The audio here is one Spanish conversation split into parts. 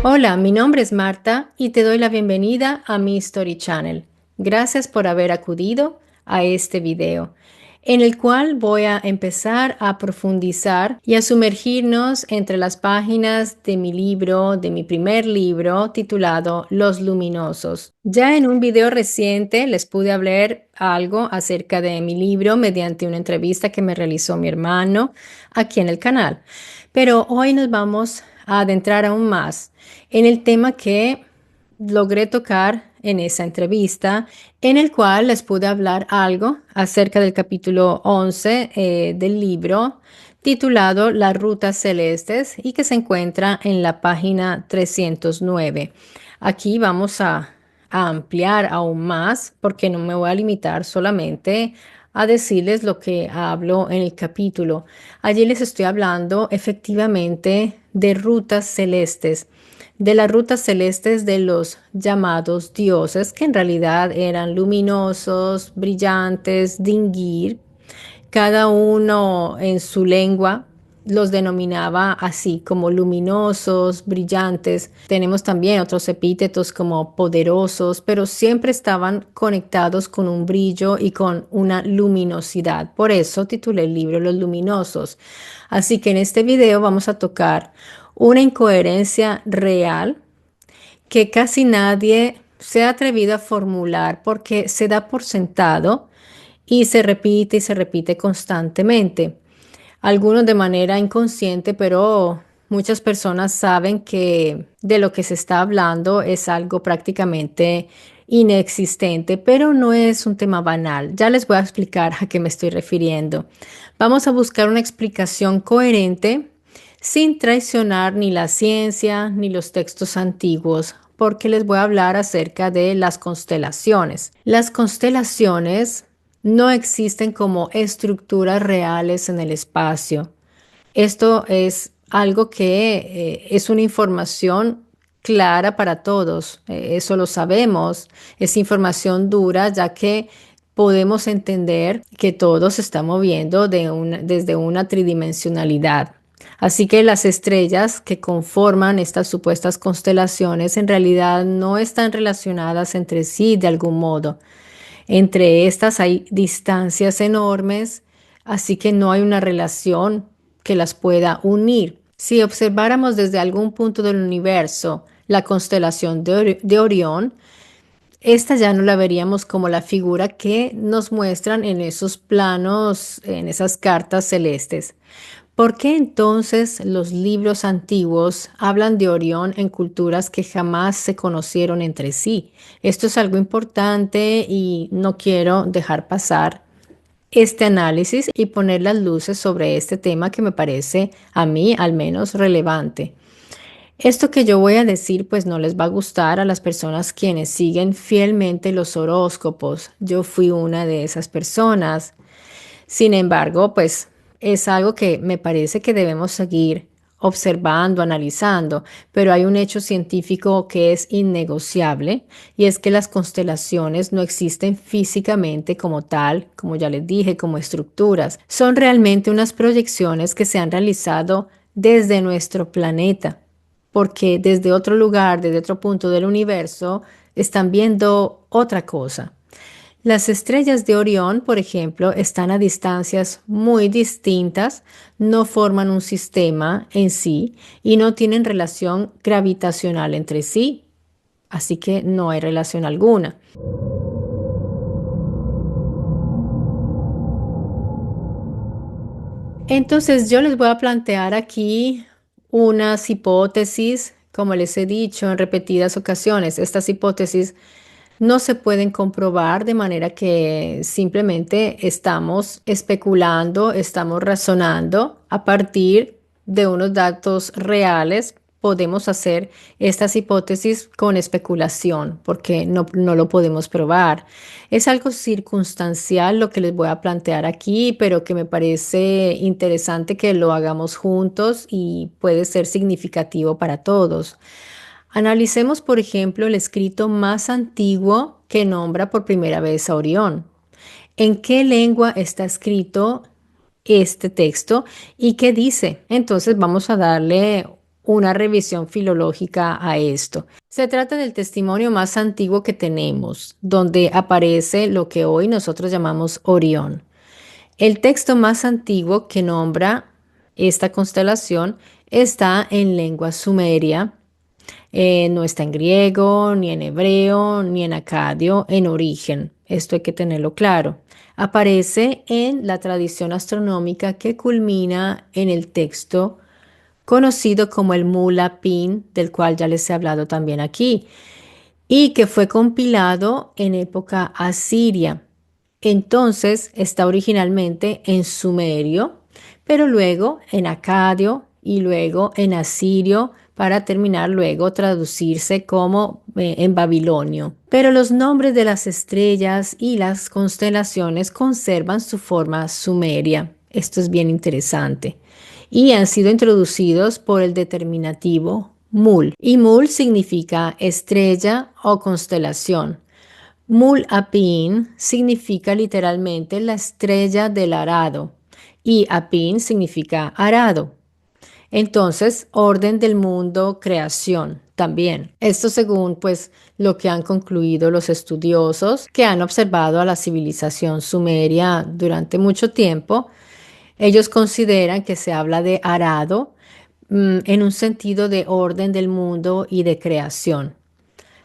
Hola, mi nombre es Marta y te doy la bienvenida a mi Story Channel. Gracias por haber acudido a este video, en el cual voy a empezar a profundizar y a sumergirnos entre las páginas de mi libro, de mi primer libro titulado Los Luminosos. Ya en un video reciente les pude hablar algo acerca de mi libro mediante una entrevista que me realizó mi hermano aquí en el canal, pero hoy nos vamos a adentrar aún más en el tema que logré tocar en esa entrevista, en el cual les pude hablar algo acerca del capítulo 11 del libro titulado Las Rutas Celestes y que se encuentra en la página 309. Aquí vamos a ampliar aún más porque no me voy a limitar solamente a decirles lo que hablo en el capítulo. Allí les estoy hablando efectivamente de rutas celestes, de las rutas celestes de los llamados dioses, que en realidad eran luminosos, brillantes, dingir. Cada uno en su lengua los denominaba así, como luminosos, brillantes. Tenemos también otros epítetos como poderosos, pero siempre estaban conectados con un brillo y con una luminosidad. Por eso titulé el libro Los Luminosos. Así que en este video vamos a tocar una incoherencia real que casi nadie se ha atrevido a formular porque se da por sentado y se repite constantemente. Algunos de manera inconsciente, pero muchas personas saben que de lo que se está hablando es algo prácticamente inexistente, pero no es un tema banal. Ya les voy a explicar a qué me estoy refiriendo. Vamos a buscar una explicación coherente sin traicionar ni la ciencia ni los textos antiguos, porque les voy a hablar acerca de las constelaciones. Las constelaciones no existen como estructuras reales en el espacio. Esto es algo que es una información clara para todos. Eso lo sabemos. Es información dura, ya que podemos entender que todo se está moviendo desde una tridimensionalidad. Así que las estrellas que conforman estas supuestas constelaciones en realidad no están relacionadas entre sí de algún modo. Entre estas hay distancias enormes, así que no hay una relación que las pueda unir. Si observáramos desde algún punto del universo la constelación de Orión, esta ya no la veríamos como la figura que nos muestran en esos planos, en esas cartas celestes. ¿Por qué entonces los libros antiguos hablan de Orión en culturas que jamás se conocieron entre sí? Esto es algo importante y no quiero dejar pasar este análisis y poner las luces sobre este tema que me parece a mí al menos relevante. Esto que yo voy a decir pues no les va a gustar a las personas quienes siguen fielmente los horóscopos. Yo fui una de esas personas. Sin embargo, pues es algo que me parece que debemos seguir observando, analizando, pero hay un hecho científico que es innegociable y es que las constelaciones no existen físicamente como tal, como ya les dije, como estructuras. Son realmente unas proyecciones que se han realizado desde nuestro planeta, porque desde otro lugar, desde otro punto del universo, están viendo otra cosa. Las estrellas de Orión, por ejemplo, están a distancias muy distintas, no forman un sistema en sí y no tienen relación gravitacional entre sí, así que no hay relación alguna. Entonces yo les voy a plantear aquí unas hipótesis, como les he dicho en repetidas ocasiones. Estas hipótesis no se pueden comprobar de manera que simplemente estamos especulando, estamos razonando a partir de unos datos reales. Podemos hacer estas hipótesis con especulación porque no lo podemos probar. Es algo circunstancial lo que les voy a plantear aquí, pero que me parece interesante que lo hagamos juntos y puede ser significativo para todos. Analicemos, por ejemplo, el escrito más antiguo que nombra por primera vez a Orión. ¿En qué lengua está escrito este texto y qué dice? Entonces vamos a darle una revisión filológica a esto. Se trata del testimonio más antiguo que tenemos, donde aparece lo que hoy nosotros llamamos Orión. El texto más antiguo que nombra esta constelación está en lengua sumeria. No está en griego, ni en hebreo, ni en acadio, en origen. Esto hay que tenerlo claro. Aparece en la tradición astronómica que culmina en el texto conocido como el Mula Pin, del cual ya les he hablado también aquí, y que fue compilado en época asiria. Entonces está originalmente en sumerio, pero luego en acadio y luego en asirio para terminar luego traducirse como en babilonio. Pero los nombres de las estrellas y las constelaciones conservan su forma sumeria. Esto es bien interesante. Y han sido introducidos por el determinativo Mul. Y Mul significa estrella o constelación. Mul Apin significa literalmente la estrella del arado y Apin significa arado. Entonces, orden del mundo, creación también. Esto según pues lo que han concluido los estudiosos que han observado a la civilización sumeria durante mucho tiempo. Ellos consideran que se habla de arado en un sentido de orden del mundo y de creación.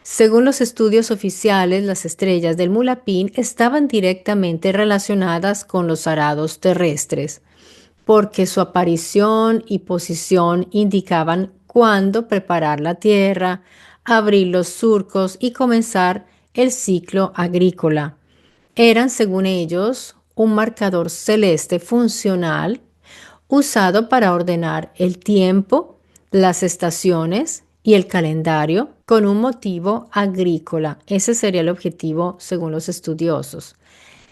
Según los estudios oficiales, las estrellas del Mulapín estaban directamente relacionadas con los arados terrestres, porque su aparición y posición indicaban cuándo preparar la tierra, abrir los surcos y comenzar el ciclo agrícola. Eran, según ellos, un marcador celeste funcional usado para ordenar el tiempo, las estaciones y el calendario con un motivo agrícola. Ese sería el objetivo según los estudiosos.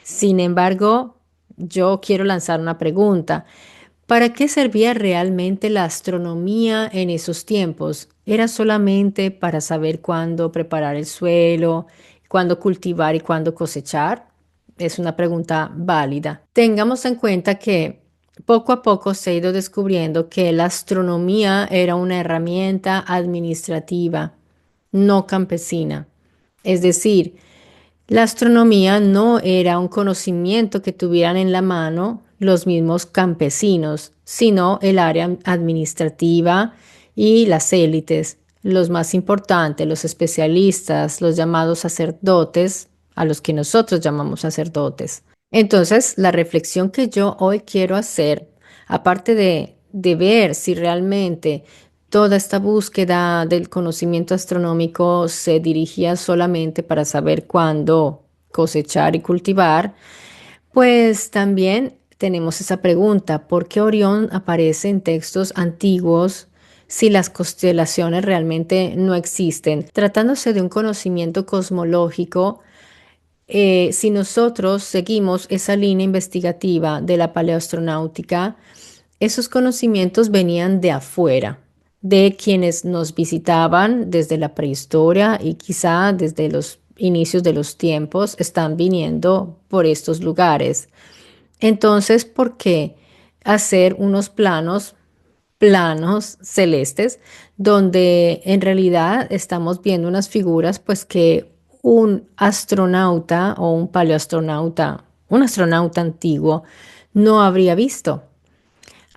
Sin embargo, yo quiero lanzar una pregunta. ¿Para qué servía realmente la astronomía en esos tiempos? ¿Era solamente para saber cuándo preparar el suelo, cuándo cultivar y cuándo cosechar? Es una pregunta válida. Tengamos en cuenta que poco a poco se ha ido descubriendo que la astronomía era una herramienta administrativa, no campesina. Es decir, la astronomía no era un conocimiento que tuvieran en la mano los mismos campesinos, sino el área administrativa y las élites, los más importantes, los especialistas, los llamados sacerdotes, a los que nosotros llamamos sacerdotes. Entonces, la reflexión que yo hoy quiero hacer, aparte de ver si realmente toda esta búsqueda del conocimiento astronómico se dirigía solamente para saber cuándo cosechar y cultivar, pues también tenemos esa pregunta: ¿por qué Orión aparece en textos antiguos si las constelaciones realmente no existen? Tratándose de un conocimiento cosmológico, si nosotros seguimos esa línea investigativa de la paleoastronáutica, esos conocimientos venían de afuera, de quienes nos visitaban desde la prehistoria y quizá desde los inicios de los tiempos están viniendo por estos lugares. Entonces, ¿por qué hacer unos planos celestes donde en realidad estamos viendo unas figuras pues que un astronauta o un paleoastronauta, un astronauta antiguo no habría visto?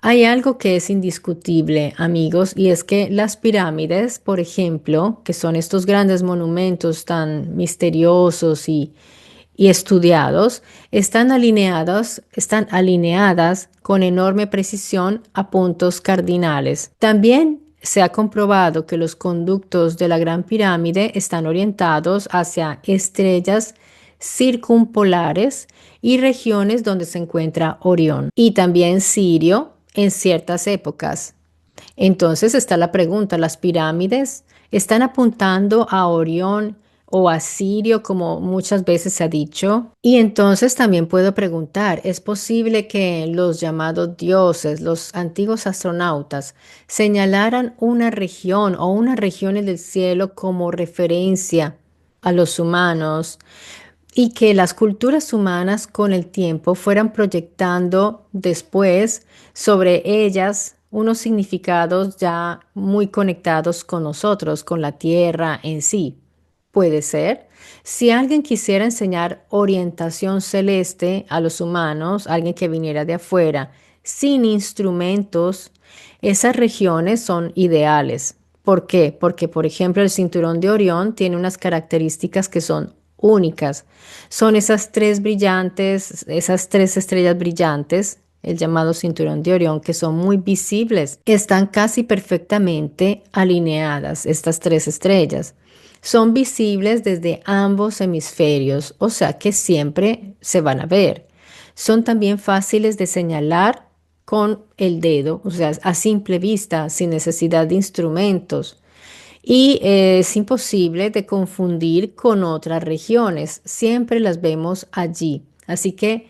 Hay algo que es indiscutible, amigos, y es que las pirámides, por ejemplo, que son estos grandes monumentos tan misteriosos y estudiados, están alineadas con enorme precisión a puntos cardinales. También se ha comprobado que los conductos de la Gran Pirámide están orientados hacia estrellas circumpolares y regiones donde se encuentra Orión y también Sirio en ciertas épocas. Entonces está la pregunta: ¿las pirámides están apuntando a Orión o a Sirio, como muchas veces se ha dicho? Y entonces también puedo preguntar: ¿es posible que los llamados dioses, los antiguos astronautas, señalaran una región o unas regiones del cielo como referencia a los humanos, y que las culturas humanas con el tiempo fueran proyectando después sobre ellas unos significados ya muy conectados con nosotros, con la tierra en sí. Puede ser. Si alguien quisiera enseñar orientación celeste a los humanos, alguien que viniera de afuera, sin instrumentos, esas regiones son ideales. ¿Por qué? Porque, por ejemplo, el cinturón de Orión tiene unas características que son únicas. Son esas tres brillantes, esas tres estrellas brillantes, el llamado cinturón de Orión, que son muy visibles. Están casi perfectamente alineadas estas tres estrellas. Son visibles desde ambos hemisferios, o sea que siempre se van a ver. Son también fáciles de señalar con el dedo, o sea, a simple vista, sin necesidad de instrumentos. Y es imposible de confundir con otras regiones, siempre las vemos allí. Así que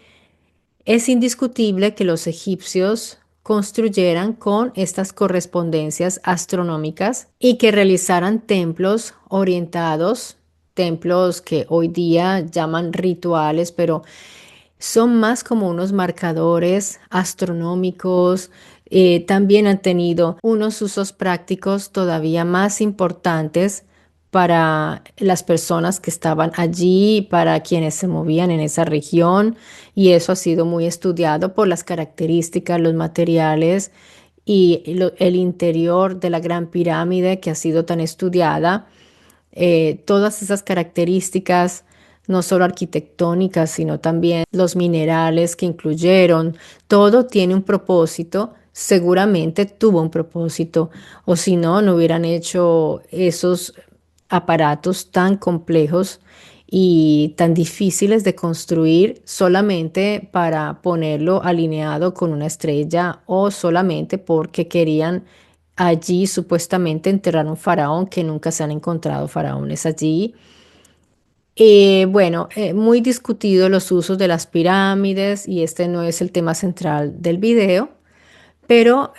es indiscutible que los egipcios construyeran con estas correspondencias astronómicas y que realizaran templos orientados, templos que hoy día llaman rituales, pero son más como unos marcadores astronómicos. También han tenido unos usos prácticos todavía más importantes para las personas que estaban allí, para quienes se movían en esa región, y eso ha sido muy estudiado por las características, los materiales y el interior de la Gran Pirámide que ha sido tan estudiada. Todas esas características, no solo arquitectónicas, sino también los minerales que incluyeron, todo tiene un propósito, seguramente tuvo un propósito, o si no, no hubieran hecho esos aparatos tan complejos y tan difíciles de construir solamente para ponerlo alineado con una estrella o solamente porque querían allí supuestamente enterrar un faraón, que nunca se han encontrado faraones allí. Bueno, muy discutido los usos de las pirámides y este no es el tema central del video, pero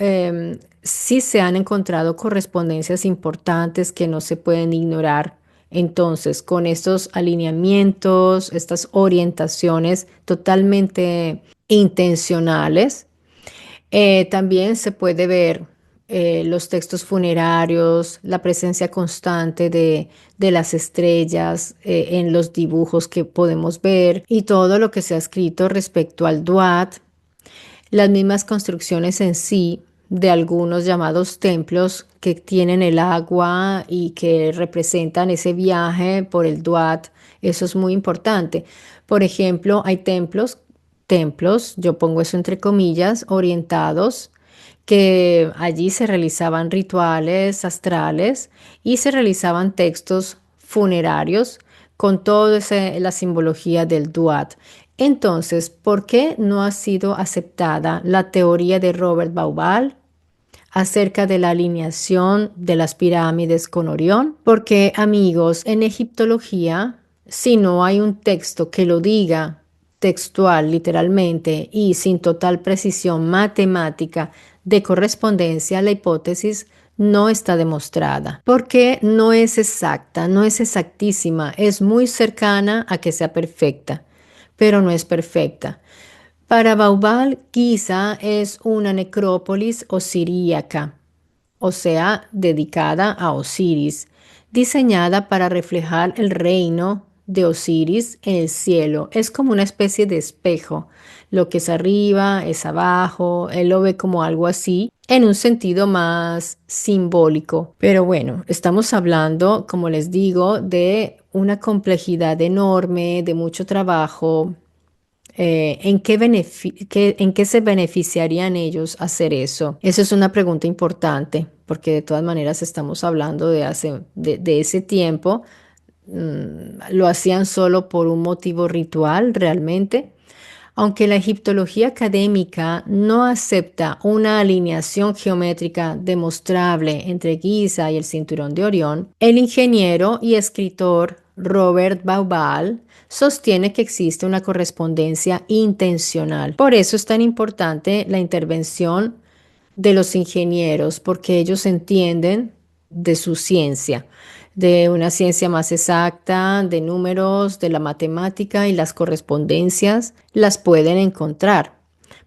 sí se han encontrado correspondencias importantes que no se pueden ignorar. Entonces, con estos alineamientos, estas orientaciones totalmente intencionales, también se puede ver los textos funerarios, la presencia constante de las estrellas en los dibujos que podemos ver y todo lo que se ha escrito respecto al Duat, las mismas construcciones en sí de algunos llamados templos que tienen el agua y que representan ese viaje por el Duat. Eso es muy importante. Por ejemplo, hay templos, yo pongo eso entre comillas, orientados, que allí se realizaban rituales astrales y se realizaban textos funerarios con toda la simbología del Duat. Entonces, ¿por qué no ha sido aceptada la teoría de Robert Bauval acerca de la alineación de las pirámides con Orión? Porque, amigos, en egiptología, si no hay un texto que lo diga textual, literalmente, y sin total precisión matemática de correspondencia, la hipótesis no está demostrada, porque no es exacta, no es exactísima, es muy cercana a que sea perfecta, pero no es perfecta. Para Baubal, Giza es una necrópolis osiríaca, o sea, dedicada a Osiris, diseñada para reflejar el reino de Osiris en el cielo. Es como una especie de espejo. Lo que es arriba es abajo, él lo ve como algo así, en un sentido más simbólico. Pero bueno, estamos hablando, como les digo, de una complejidad enorme, de mucho trabajo. ¿En qué se beneficiarían ellos hacer eso? Eso es una pregunta importante, porque de todas maneras estamos hablando de ese tiempo. Lo hacían solo por un motivo ritual, realmente. Aunque la egiptología académica no acepta una alineación geométrica demostrable entre Giza y el cinturón de Orión, el ingeniero y escritor Robert Bauval sostiene que existe una correspondencia intencional. Por eso es tan importante la intervención de los ingenieros, porque ellos entienden de su ciencia, de una ciencia más exacta, de números, de la matemática, y las correspondencias las pueden encontrar.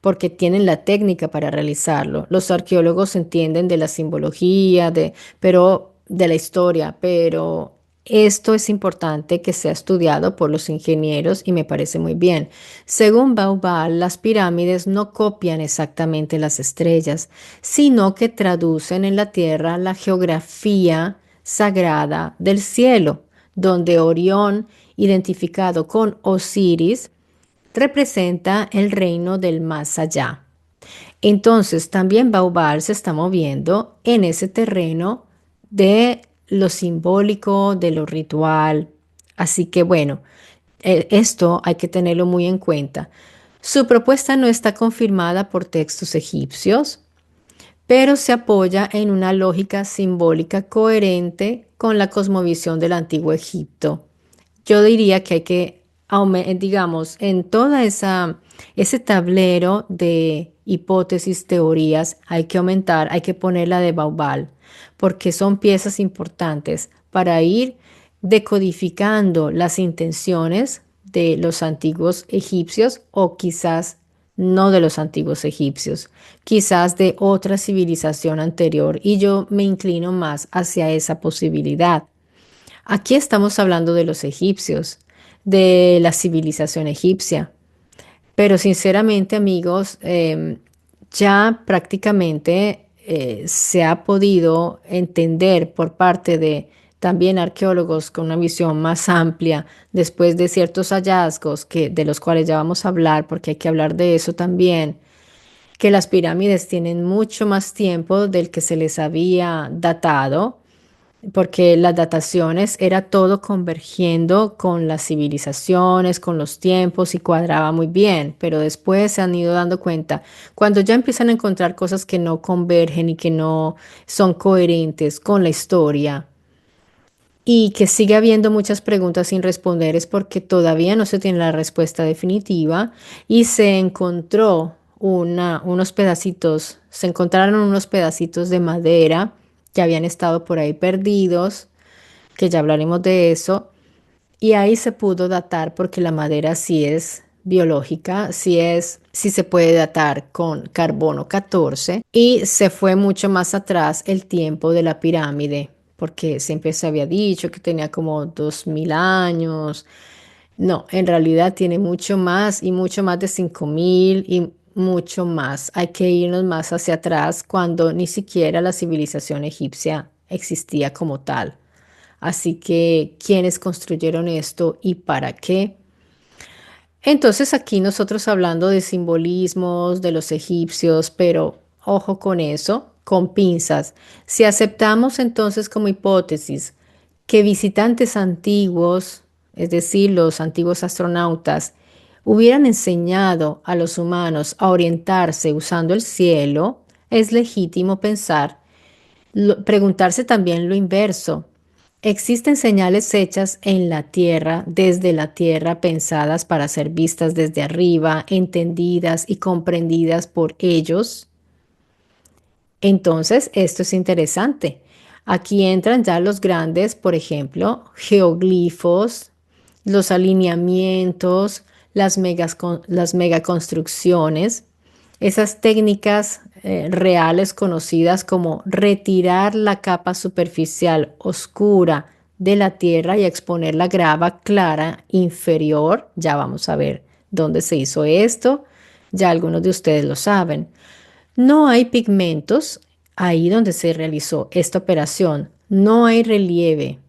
porque tienen la técnica para realizarlo. Los arqueólogos entienden de la simbología, pero de la historia, pero esto es importante que sea estudiado por los ingenieros y me parece muy bien. Según Baubal, las pirámides no copian exactamente las estrellas, sino que traducen en la tierra la geografía sagrada del cielo, donde Orión, identificado con Osiris, representa el reino del más allá. Entonces, también Baubal se está moviendo en ese terreno de lo simbólico, de lo ritual. Así que bueno, esto hay que tenerlo muy en cuenta. Su propuesta no está confirmada por textos egipcios, pero se apoya en una lógica simbólica coherente con la cosmovisión del antiguo Egipto. Yo diría que hay que, digamos, en toda ese tablero de hipótesis, teorías, hay que aumentar, hay que poner la de Baubal, porque son piezas importantes para ir decodificando las intenciones de los antiguos egipcios o quizás no de los antiguos egipcios, quizás de otra civilización anterior, y yo me inclino más hacia esa posibilidad. Aquí estamos hablando de los egipcios, de la civilización egipcia, pero sinceramente, amigos, ya prácticamente se ha podido entender por parte de también arqueólogos con una visión más amplia, después de ciertos hallazgos de los cuales ya vamos a hablar, porque hay que hablar de eso también, que las pirámides tienen mucho más tiempo del que se les había datado, porque las dataciones era todo convergiendo con las civilizaciones, con los tiempos y cuadraba muy bien, pero después se han ido dando cuenta, cuando ya empiezan a encontrar cosas que no convergen y que no son coherentes con la historia y que sigue habiendo muchas preguntas sin responder, es porque todavía no se tiene la respuesta definitiva y se encontraron unos pedacitos de madera que habían estado por ahí perdidos, que ya hablaremos de eso, y ahí se pudo datar porque la madera sí es biológica, sí se puede datar con carbono 14 y se fue mucho más atrás el tiempo de la pirámide, porque siempre se había dicho que tenía como 2000 años. No, en realidad tiene mucho más y mucho más de 5000 y mucho más. Hay que irnos más hacia atrás cuando ni siquiera la civilización egipcia existía como tal. Así que, ¿quiénes construyeron esto y para qué? Entonces aquí nosotros hablando de simbolismos de los egipcios, pero ojo con eso, con pinzas. Si aceptamos entonces como hipótesis que visitantes antiguos, es decir, los antiguos astronautas, hubieran enseñado a los humanos a orientarse usando el cielo, es legítimo preguntarse también lo inverso. ¿Existen señales hechas en la Tierra, desde la Tierra, pensadas para ser vistas desde arriba, entendidas y comprendidas por ellos? Entonces, esto es interesante. Aquí entran ya los grandes, por ejemplo, geoglifos, los alineamientos, las megaconstrucciones, esas técnicas reales conocidas como retirar la capa superficial oscura de la tierra y exponer la grava clara inferior. Ya vamos a ver dónde se hizo esto. Ya algunos de ustedes lo saben. No hay pigmentos ahí donde se realizó esta operación. No hay relieve.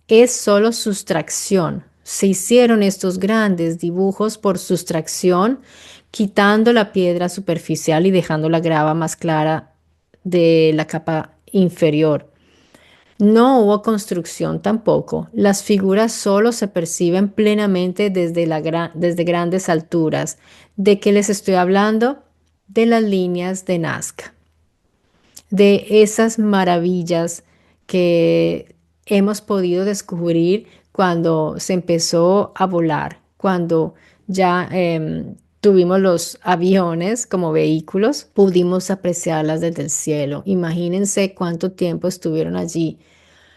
Es solo sustracción. Se hicieron estos grandes dibujos por sustracción, quitando la piedra superficial y dejando la grava más clara de la capa inferior. No hubo construcción tampoco. Las figuras solo se perciben plenamente desde grandes alturas. ¿De qué les estoy hablando? De las líneas de Nazca, de esas maravillas que hemos podido descubrir cuando se empezó a volar, cuando ya tuvimos los aviones como vehículos, pudimos apreciarlas desde el cielo. Imagínense cuánto tiempo estuvieron allí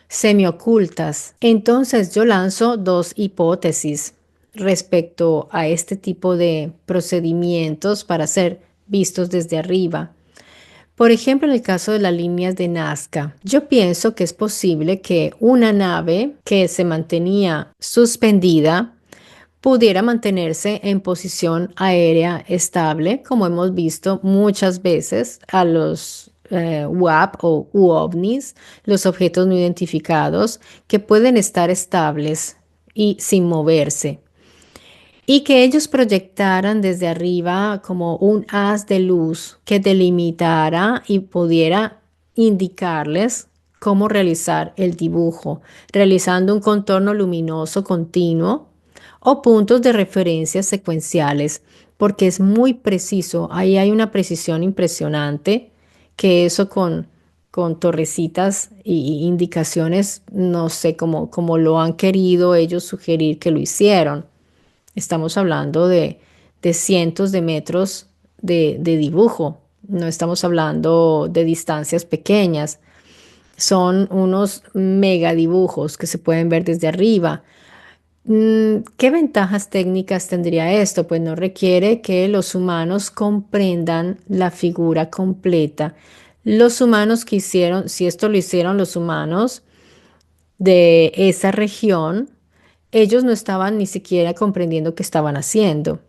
semiocultas. Entonces yo lanzo dos hipótesis. respecto a este tipo de procedimientos para ser vistos desde arriba. Por ejemplo, en el caso de las líneas de Nazca, yo pienso que es posible que una nave que se mantenía suspendida pudiera mantenerse en posición aérea estable, como hemos visto muchas veces a los UAP o UOVNIs, los objetos no identificados, que pueden estar estables y sin moverse. Y que ellos proyectaran desde arriba como un haz de luz que delimitara y pudiera indicarles cómo realizar el dibujo, realizando un contorno luminoso continuo o puntos de referencia secuenciales, porque es muy preciso. Ahí hay una precisión impresionante que eso con torrecitas y indicaciones, no sé cómo lo han querido ellos sugerir que lo hicieron. Estamos hablando de cientos de metros de dibujo, no estamos hablando de distancias pequeñas, son unos mega dibujos que se pueden ver desde arriba. ¿Qué ventajas técnicas tendría esto? Pues no requiere que los humanos comprendan la figura completa. Los humanos que hicieron, si esto lo hicieron los humanos de esa región, ellos no estaban ni siquiera comprendiendo qué estaban haciendo.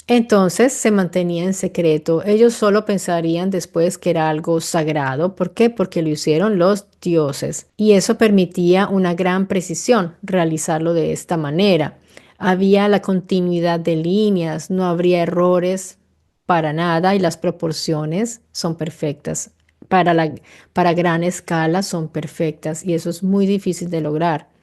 Entonces se mantenía en secreto. Ellos solo pensarían después que era algo sagrado. ¿Por qué? Porque lo hicieron los dioses. Y eso permitía una gran precisión, realizarlo de esta manera. Había la continuidad de líneas, no habría errores para nada y las proporciones son perfectas. Para gran escala son perfectas y eso es muy difícil de lograr.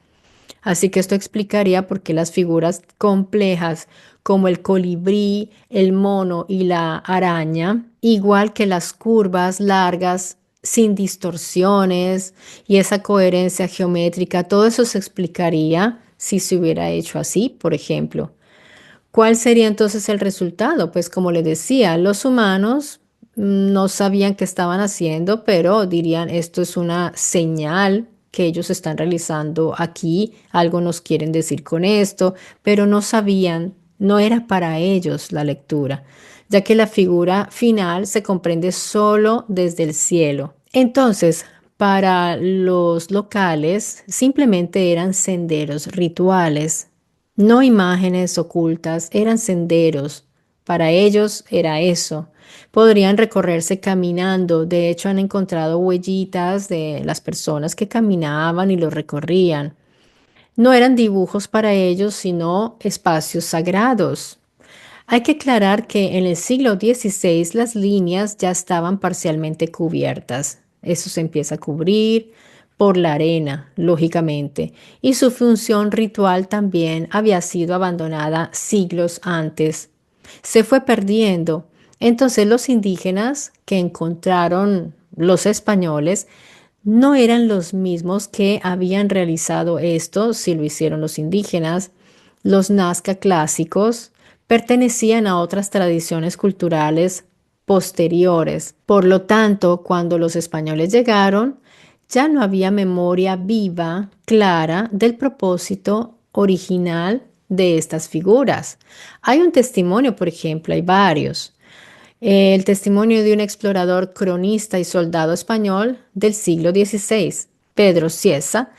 Así que esto explicaría por qué las figuras complejas como el colibrí, el mono y la araña, igual que las curvas largas sin distorsiones y esa coherencia geométrica, todo eso se explicaría si se hubiera hecho así, por ejemplo. ¿Cuál sería entonces el resultado? Pues como les decía, los humanos no sabían qué estaban haciendo, pero dirían, esto es una señal que ellos están realizando aquí, algo nos quieren decir con esto, pero no sabían, no era para ellos la lectura, ya que la figura final se comprende solo desde el cielo. Entonces, para los locales simplemente eran senderos rituales, no imágenes ocultas, eran senderos. Para ellos era eso. Podrían recorrerse caminando. De hecho, han encontrado huellitas de las personas que caminaban y lo recorrían. No eran dibujos para ellos, sino espacios sagrados. Hay que aclarar que en el siglo XVI las líneas ya estaban parcialmente cubiertas. Eso se empieza a cubrir por la arena, lógicamente, y su función ritual también había sido abandonada siglos antes. Se fue perdiendo. Entonces los indígenas que encontraron los españoles no eran los mismos que habían realizado esto si lo hicieron los indígenas. Los Nazca clásicos pertenecían a otras tradiciones culturales posteriores. Por lo tanto, cuando los españoles llegaron, ya no había memoria viva, clara, del propósito original de estas figuras. Hay un testimonio, por ejemplo, hay varios. El testimonio de un explorador, cronista y soldado español del siglo XVI, Pedro Cieza,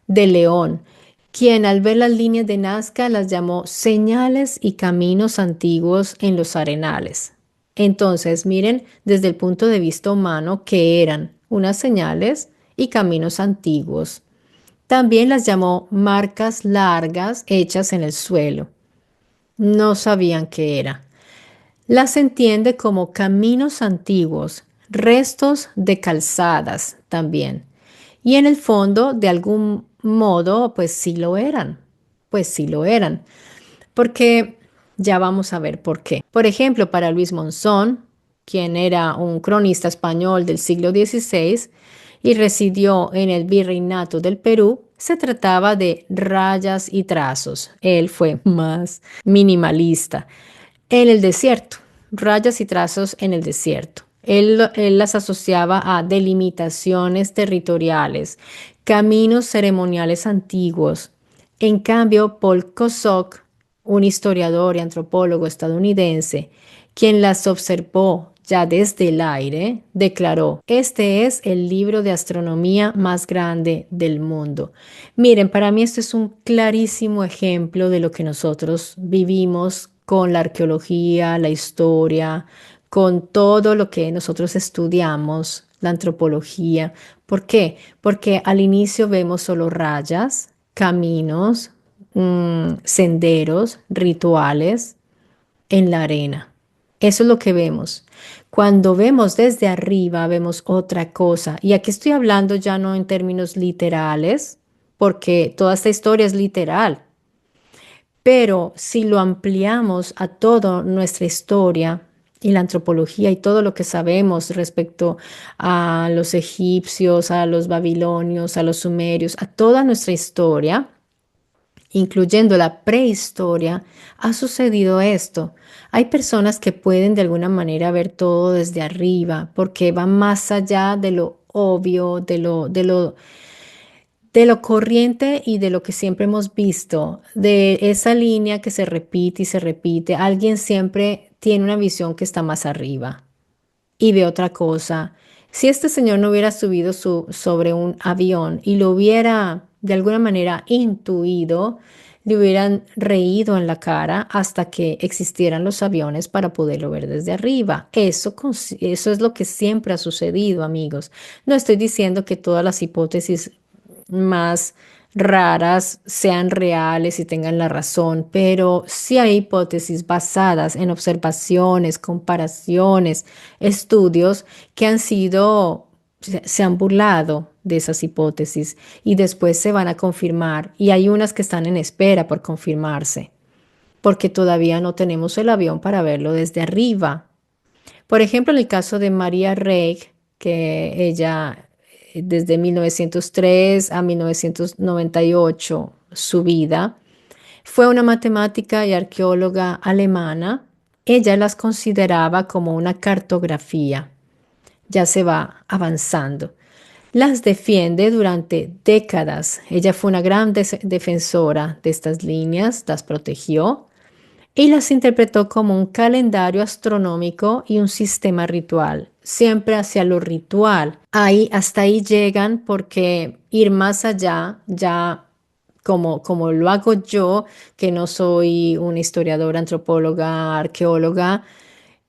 de León, quien al ver las líneas de Nazca las llamó señales y caminos antiguos en los arenales. Entonces, miren desde el punto de vista humano que eran unas señales y caminos antiguos. También las llamó marcas largas hechas en el suelo. No sabían qué era. Las entiende como caminos antiguos, restos de calzadas también. Y en el fondo, de algún modo, pues sí lo eran. Pues sí lo eran. Porque ya vamos a ver por qué. Por ejemplo, para Luis Monzón, quien era un cronista español del siglo XVI y residió en el Virreinato del Perú, se trataba de rayas y trazos. Él fue más minimalista. En el desierto, rayas y trazos en el desierto. Él las asociaba a delimitaciones territoriales, caminos ceremoniales antiguos. En cambio, Paul Kosok un historiador y antropólogo estadounidense, quien las observó ya desde el aire, declaró: "Este es el libro de astronomía más grande del mundo". Miren, para mí esto es un clarísimo ejemplo de lo que nosotros vivimos con la arqueología, la historia, con todo lo que nosotros estudiamos, la antropología. ¿Por qué? Porque al inicio vemos solo rayas, caminos, senderos, rituales en la arena. Eso es lo que vemos. Cuando vemos desde arriba, vemos otra cosa. Y aquí estoy hablando ya no en términos literales, porque toda esta historia es literal. Pero si lo ampliamos a toda nuestra historia y la antropología y todo lo que sabemos respecto a los egipcios, a los babilonios, a los sumerios, a toda nuestra historia, incluyendo la prehistoria, ha sucedido esto. Hay personas que pueden de alguna manera ver todo desde arriba porque van más allá de lo obvio, de lo corriente y de lo que siempre hemos visto, de esa línea que se repite y se repite. Alguien siempre tiene una visión que está más arriba y ve otra cosa. Si este señor no hubiera subido sobre un avión y lo hubiera de alguna manera intuido, le hubieran reído en la cara hasta que existieran los aviones para poderlo ver desde arriba. Eso es lo que siempre ha sucedido, amigos. No estoy diciendo que todas las hipótesis más raras sean reales y tengan la razón, pero sí hay hipótesis basadas en observaciones, comparaciones, estudios que se han burlado de esas hipótesis y después se van a confirmar, y hay unas que están en espera por confirmarse, porque todavía no tenemos el avión para verlo desde arriba. Por ejemplo, en el caso de María Rey, que ella desde 1903 a 1998, su vida, fue una matemática y arqueóloga alemana. Ella las consideraba como una cartografía. Ya se va avanzando. Las defiende durante décadas. Ella fue una gran defensora de estas líneas, las protegió y las interpretó como un calendario astronómico y un sistema ritual, siempre hacia lo ritual. Hasta ahí llegan porque ir más allá, ya como lo hago yo, que no soy una historiadora, antropóloga, arqueóloga,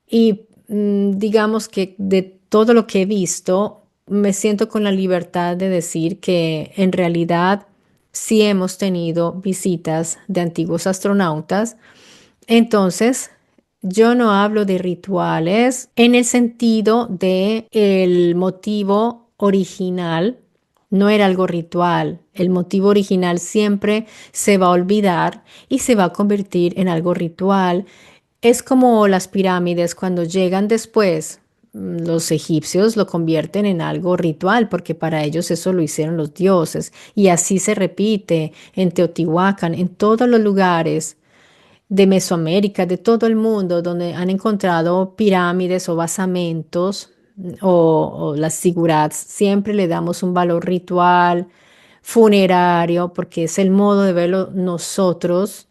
y digamos que de todo lo que he visto, me siento con la libertad de decir que en realidad sí hemos tenido visitas de antiguos astronautas. Entonces, yo no hablo de rituales en el sentido de el motivo original. No era algo ritual. El motivo original siempre se va a olvidar y se va a convertir en algo ritual. Es como las pirámides cuando llegan después. Los egipcios lo convierten en algo ritual porque para ellos eso lo hicieron los dioses. Y así se repite en Teotihuacán, en todos los lugares de Mesoamérica, de todo el mundo, donde han encontrado pirámides o basamentos o las zigurats, siempre le damos un valor ritual, funerario, porque es el modo de verlo nosotros,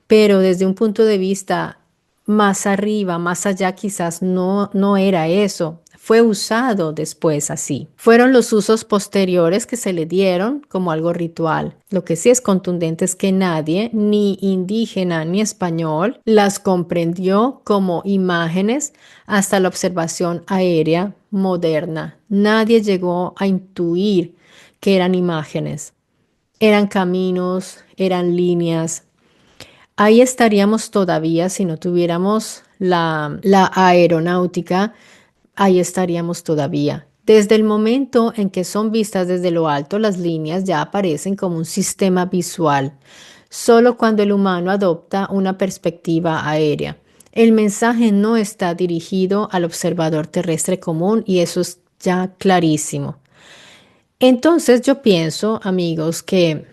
pero desde un punto de vista más arriba, más allá, quizás no era eso. Fue usado después así. Fueron los usos posteriores que se le dieron como algo ritual. Lo que sí es contundente es que nadie, ni indígena ni español, las comprendió como imágenes hasta la observación aérea moderna. Nadie llegó a intuir que eran imágenes. Eran caminos, eran líneas. Ahí estaríamos todavía si no tuviéramos la aeronáutica, ahí estaríamos todavía. Desde el momento en que son vistas desde lo alto, las líneas ya aparecen como un sistema visual, solo cuando el humano adopta una perspectiva aérea. El mensaje no está dirigido al observador terrestre común y eso es ya clarísimo. Entonces yo pienso, amigos, que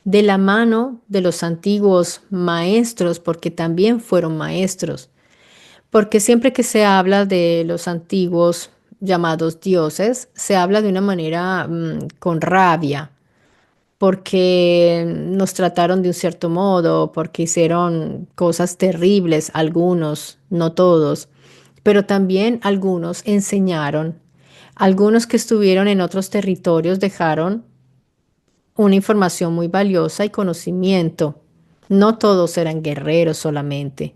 de la mano de los antiguos maestros, porque también fueron maestros, porque siempre que se habla de los antiguos llamados dioses, se habla de una manera con rabia, porque nos trataron de un cierto modo, porque hicieron cosas terribles, algunos, no todos, pero también algunos enseñaron. Algunos que estuvieron en otros territorios dejaron una información muy valiosa y conocimiento. No todos eran guerreros solamente.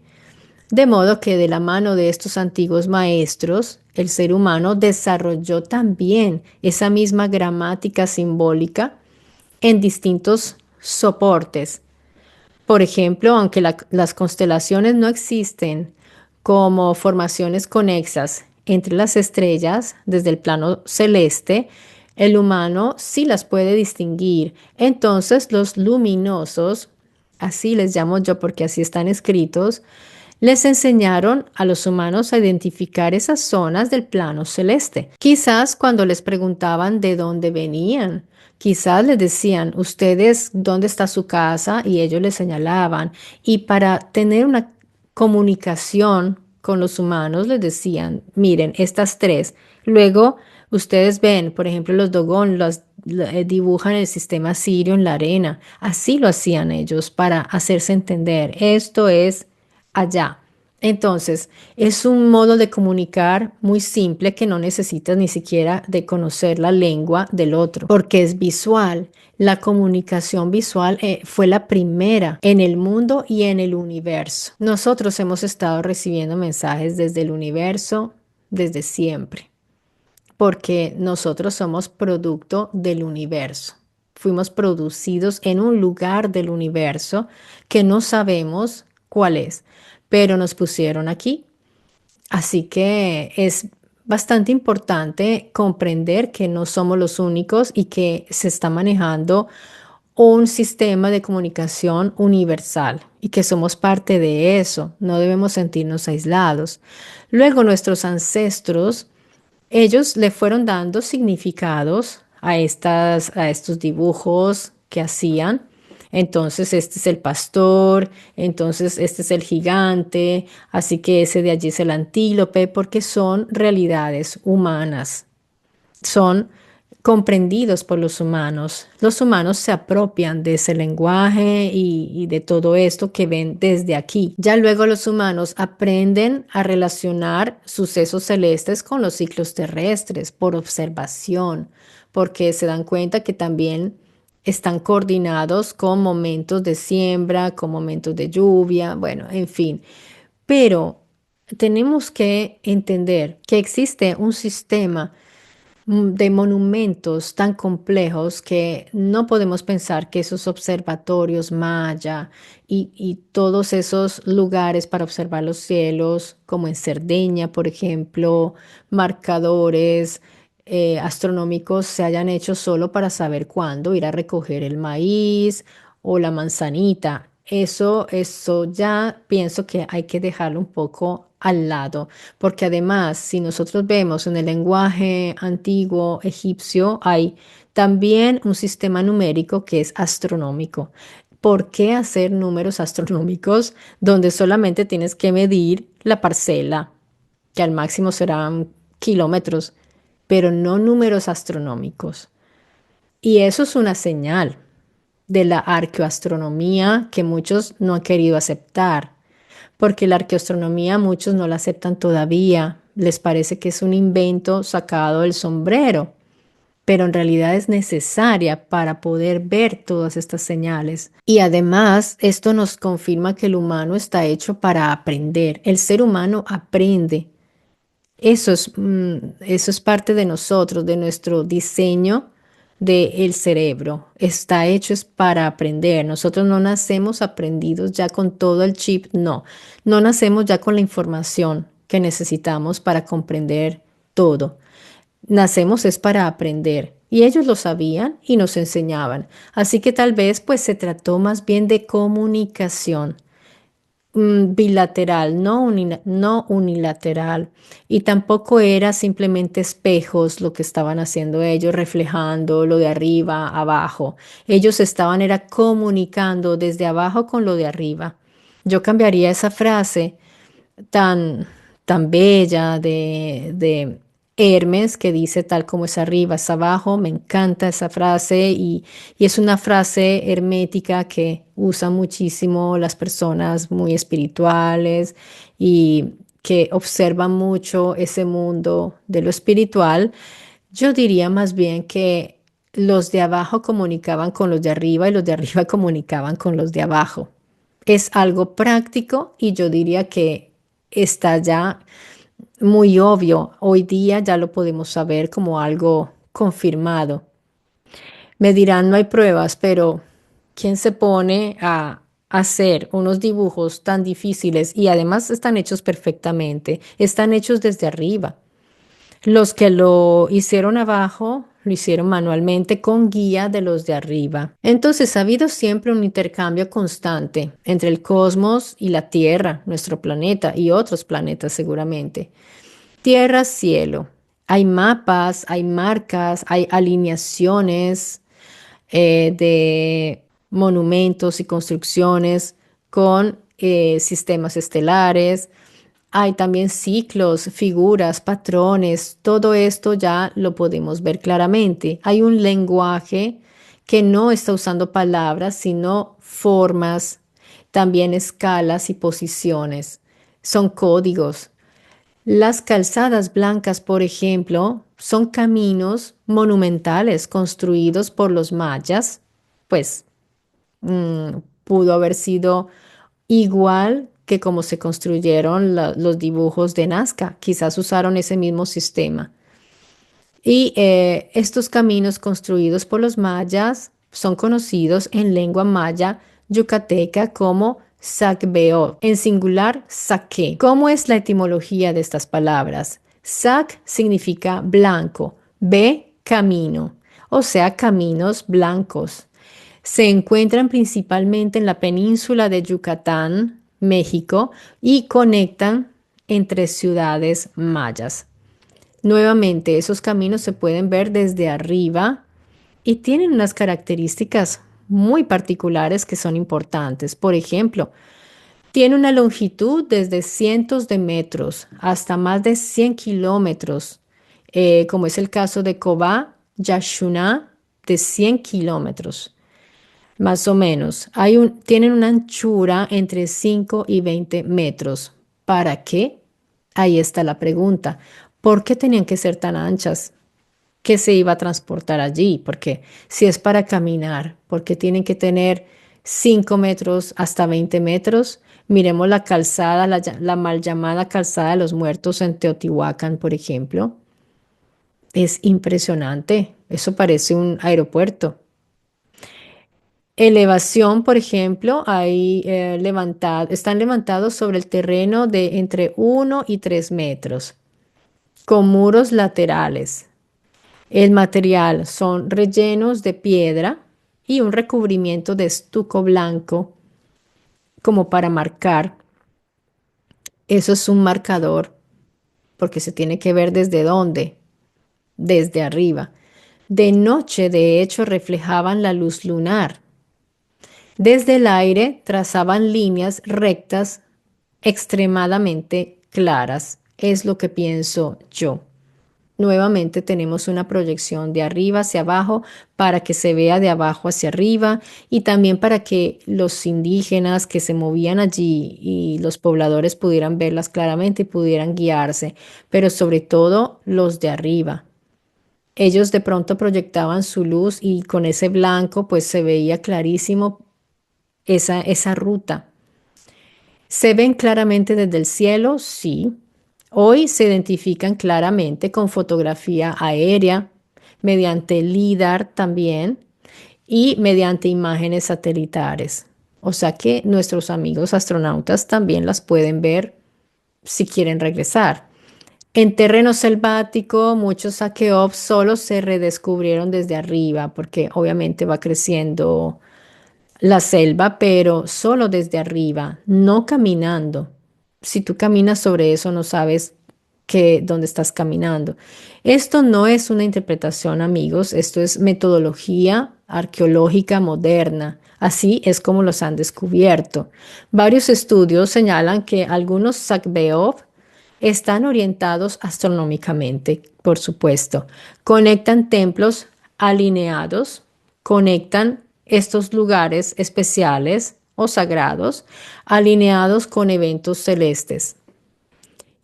De modo que de la mano de estos antiguos maestros, el ser humano desarrolló también esa misma gramática simbólica en distintos soportes. Por ejemplo, aunque las constelaciones no existen como formaciones conexas entre las estrellas desde el plano celeste, el humano sí las puede distinguir. Entonces, los luminosos, así les llamo yo porque así están escritos, les enseñaron a los humanos a identificar esas zonas del plano celeste. Quizás cuando les preguntaban de dónde venían, quizás les decían, ustedes, ¿dónde está su casa? Y ellos les señalaban. Y para tener una comunicación con los humanos, les decían, miren, estas tres. Luego, ustedes ven, por ejemplo, los Dogon dibujan el sistema sirio en la arena. Así lo hacían ellos para hacerse entender. Esto es allá. Entonces, es un modo de comunicar muy simple que no necesitas ni siquiera de conocer la lengua del otro, porque es visual. La comunicación visual fue la primera en el mundo y en el universo. Nosotros hemos estado recibiendo mensajes desde el universo desde siempre, porque nosotros somos producto del universo. Fuimos producidos en un lugar del universo que no sabemos cuál es, pero nos pusieron aquí. Así que es bastante importante comprender que no somos los únicos y que se está manejando un sistema de comunicación universal y que somos parte de eso. No debemos sentirnos aislados. Luego nuestros ancestros ellos le fueron dando significados a estos dibujos que hacían. Entonces, este es el pastor, entonces este es el gigante, así que ese de allí es el antílope, porque son realidades humanas, son comprendidos por los humanos. Los humanos se apropian de ese lenguaje y de todo esto que ven desde aquí. Ya luego los humanos aprenden a relacionar sucesos celestes con los ciclos terrestres por observación, porque se dan cuenta que también están coordinados con momentos de siembra, con momentos de lluvia, bueno, en fin. Pero tenemos que entender que existe un sistema de monumentos tan complejos que no podemos pensar que esos observatorios Maya y todos esos lugares para observar los cielos, como en Cerdeña, por ejemplo, marcadores astronómicos se hayan hecho solo para saber cuándo ir a recoger el maíz o la manzanita. Eso ya pienso que hay que dejarlo un poco al lado, porque además, si nosotros vemos en el lenguaje antiguo egipcio, hay también un sistema numérico que es astronómico. ¿Por qué hacer números astronómicos donde solamente tienes que medir la parcela, que al máximo serán kilómetros, pero no números astronómicos? Y eso es una señal de la arqueoastronomía que muchos no han querido aceptar, porque la arqueoastronomía muchos no la aceptan todavía, les parece que es un invento sacado del sombrero, pero en realidad es necesaria para poder ver todas estas señales. Y además, esto nos confirma que el humano está hecho para aprender. El ser humano aprende. Eso es parte de nosotros, de nuestro diseño del cerebro. Está hecho es para aprender. Nosotros no nacemos aprendidos ya con todo el chip, no. No nacemos ya con la información que necesitamos para comprender todo. Nacemos es para aprender. Y ellos lo sabían y nos enseñaban. Así que tal vez pues se trató más bien de comunicación bilateral, no unilateral. Y tampoco era simplemente espejos lo que estaban haciendo ellos, reflejando lo de arriba abajo. Ellos estaban era comunicando desde abajo con lo de arriba. Yo cambiaría esa frase tan, tan bella de Hermes, que dice tal como es arriba, es abajo. Me encanta esa frase y es una frase hermética que usan muchísimo las personas muy espirituales y que observan mucho ese mundo de lo espiritual. Yo diría más bien que los de abajo comunicaban con los de arriba y los de arriba comunicaban con los de abajo. Es algo práctico y yo diría que está ya muy obvio. Hoy día ya lo podemos saber como algo confirmado. Me dirán, no hay pruebas, pero ¿quién se pone a hacer unos dibujos tan difíciles y además están hechos perfectamente? Están hechos desde arriba. Los que lo hicieron abajo lo hicieron manualmente con guía de los de arriba. Entonces ha habido siempre un intercambio constante entre el cosmos y la Tierra, nuestro planeta y otros planetas seguramente. Tierra, cielo. Hay mapas, hay marcas, hay alineaciones de monumentos y construcciones con sistemas estelares. Hay también ciclos, figuras, patrones. Todo esto ya lo podemos ver claramente. Hay un lenguaje que no está usando palabras, sino formas, también escalas y posiciones. Son códigos. Las calzadas blancas, por ejemplo, son caminos monumentales construidos por los mayas, pues pudo haber sido igual que como se construyeron los dibujos de Nazca, quizás usaron ese mismo sistema. Y estos caminos construidos por los mayas son conocidos en lengua maya yucateca como Sacbeo, en singular saque. ¿Cómo es la etimología de estas palabras? Sac significa blanco, be camino, o sea, caminos blancos. Se encuentran principalmente en la península de Yucatán, México, y conectan entre ciudades mayas. Nuevamente, esos caminos se pueden ver desde arriba y tienen unas características muy particulares que son importantes. Por ejemplo, tiene una longitud desde cientos de metros hasta más de 100 kilómetros, como es el caso de Cobá, Yaxuná, de 100 kilómetros, más o menos. Tienen una anchura entre 5 y 20 metros. ¿Para qué? Ahí está la pregunta. ¿Por qué tenían que ser tan anchas? ¿Qué se iba a transportar allí? Porque si es para caminar, ¿por qué tienen que tener 5 metros hasta 20 metros? Miremos la calzada, la mal llamada calzada de los muertos en Teotihuacán, por ejemplo. Es impresionante. Eso parece un aeropuerto. Elevación, por ejemplo, están levantados sobre el terreno de entre 1 y 3 metros, con muros laterales. El material son rellenos de piedra y un recubrimiento de estuco blanco como para marcar. Eso es un marcador porque se tiene que ver desde dónde, desde arriba. De noche, de hecho, reflejaban la luz lunar. Desde el aire trazaban líneas rectas extremadamente claras. Es lo que pienso yo. Nuevamente tenemos una proyección de arriba hacia abajo para que se vea de abajo hacia arriba y también para que los indígenas que se movían allí y los pobladores pudieran verlas claramente y pudieran guiarse, pero sobre todo los de arriba. Ellos de pronto proyectaban su luz y con ese blanco pues se veía clarísimo esa ruta. ¿Se ven claramente desde el cielo? Sí. Hoy se identifican claramente con fotografía aérea, mediante LIDAR también y mediante imágenes satelitares. O sea que nuestros amigos astronautas también las pueden ver si quieren regresar. En terreno selvático, muchos Sakeops solo se redescubrieron desde arriba, porque obviamente va creciendo la selva, pero solo desde arriba, no caminando. Si tú caminas sobre eso, no sabes dónde estás caminando. Esto no es una interpretación, amigos, esto es metodología arqueológica moderna. Así es como los han descubierto. Varios estudios señalan que algunos Sackbeov están orientados astronómicamente, por supuesto. Conectan templos alineados, conectan estos lugares especiales o sagrados alineados con eventos celestes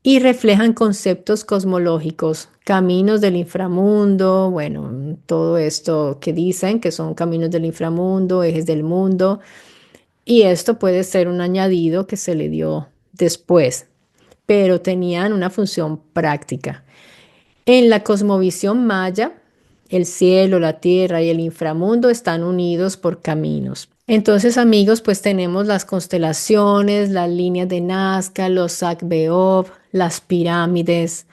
y reflejan conceptos cosmológicos, caminos del inframundo, bueno, todo esto que dicen que son caminos del inframundo, ejes del mundo, y esto puede ser un añadido que se le dio después, pero tenían una función práctica. En la cosmovisión maya, el cielo, la tierra y el inframundo están unidos por caminos. Entonces, amigos, pues tenemos las constelaciones, las líneas de Nazca, los Akbeob, las pirámides.